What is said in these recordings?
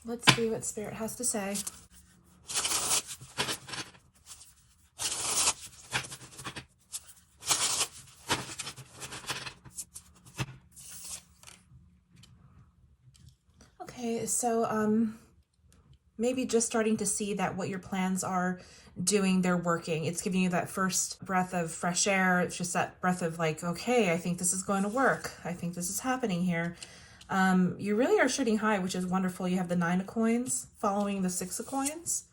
Let's see what Spirit has to say. Okay, so maybe just starting to see that what your plans are doing, they're working. It's giving you that first breath of fresh air. It's just that breath of like, okay, I think this is going to work. I think this is happening here. You really are shooting high, which is wonderful. You have the 9 of coins following the 6 of coins.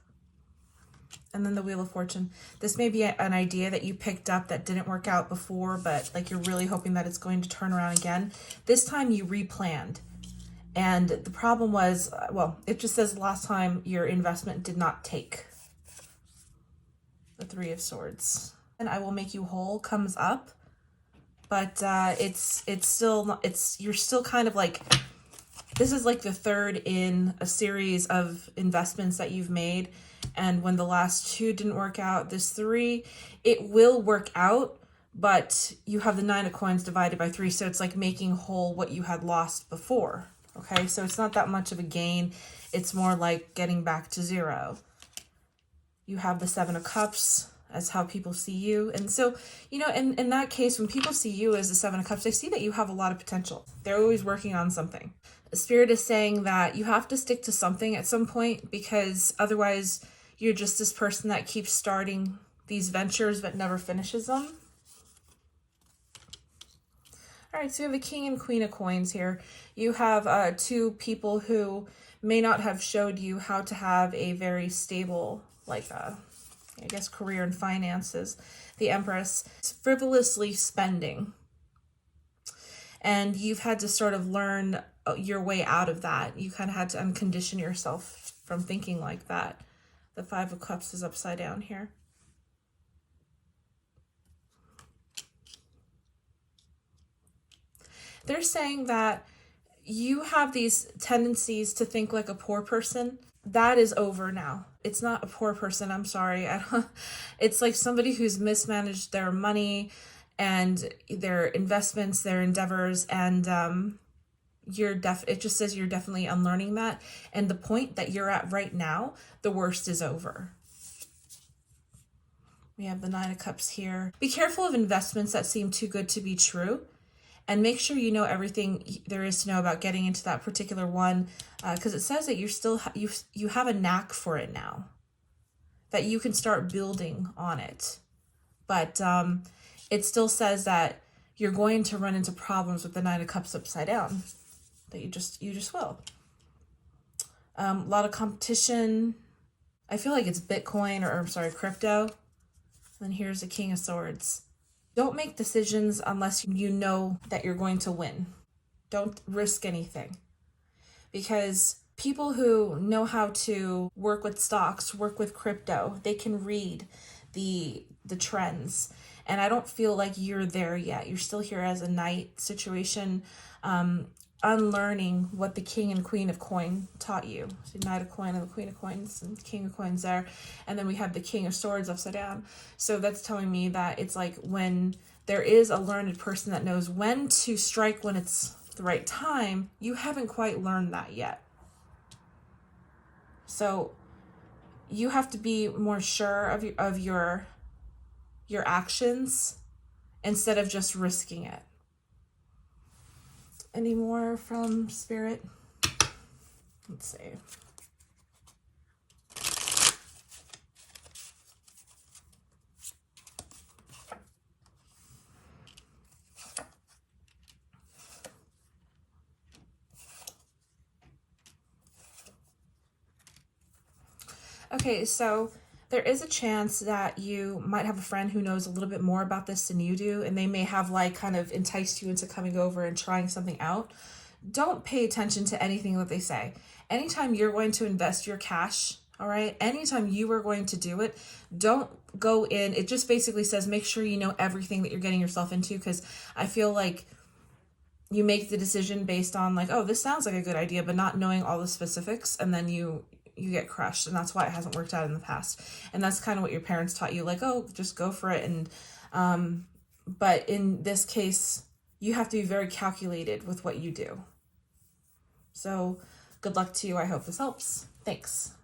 And then the Wheel of Fortune. This may be an idea that you picked up that didn't work out before, but like you're really hoping that it's going to turn around again. This time you replanned. And the problem was, well, it just says last time your investment did not take. The 3 of Swords. And I will make you whole comes up, but you're still kind of like, this is like the third in a series of investments that you've made. And when the last 2 didn't work out, this 3, it will work out, but you have the 9 of coins divided by 3. So it's like making whole what you had lost before. Okay, so it's not that much of a gain. It's more like getting back to 0. You have the 7 of Cups as how people see you. And so, you know, in that case, when people see you as the 7 of Cups, they see that you have a lot of potential. They're always working on something. The Spirit is saying that you have to stick to something at some point, because otherwise you're just this person that keeps starting these ventures but never finishes them. All right, so we have the King and Queen of Coins here. You have 2 people who may not have showed you how to have a very stable, like, I guess, career and finances. The Empress, frivolously spending. And you've had to sort of learn your way out of that. You kind of had to uncondition yourself from thinking like that. The 5 of Cups is upside down here. They're saying that you have these tendencies to think like a poor person. That is over now. It's not a poor person, I'm sorry. It's like somebody who's mismanaged their money and their investments, their endeavors, and it just says you're definitely unlearning that. And the point that you're at right now, the worst is over. We have the 9 of Cups here. Be careful of investments that seem too good to be true. And make sure you know everything there is to know about getting into that particular one, because it says that you're still you have a knack for it now, that you can start building on it. But it still says that you're going to run into problems with the 9 of Cups upside down. That you just will. A lot of competition. I feel like it's Bitcoin or I'm sorry, crypto. And here's the King of Swords. Don't make decisions unless you know that you're going to win. Don't risk anything. Because people who know how to work with stocks, work with crypto, they can read the trends. And I don't feel like you're there yet. You're still here as a knight situation, unlearning what the King and Queen of Coin taught you. So Knight of Coin and the Queen of Coins and King of Coins there. And then we have the King of Swords upside down. So that's telling me that it's like when there is a learned person that knows when to strike when it's the right time, you haven't quite learned that yet. So you have to be more sure of your actions instead of just risking it. Any more from Spirit? Let's see. Okay, so there is a chance that you might have a friend who knows a little bit more about this than you do, and they may have like kind of enticed you into coming over and trying something out. Don't pay attention to anything that they say. Anytime you're going to invest your cash, all right, anytime you are going to do it, don't go in. It just basically says make sure you know everything that you're getting yourself into, because I feel like you make the decision based on like, oh, this sounds like a good idea, but not knowing all the specifics, and then you get crushed. And that's why it hasn't worked out in the past. And that's kind of what your parents taught you, like, oh, just go for it. And but in this case, you have to be very calculated with what you do. So Good luck to you. I hope this helps. Thanks.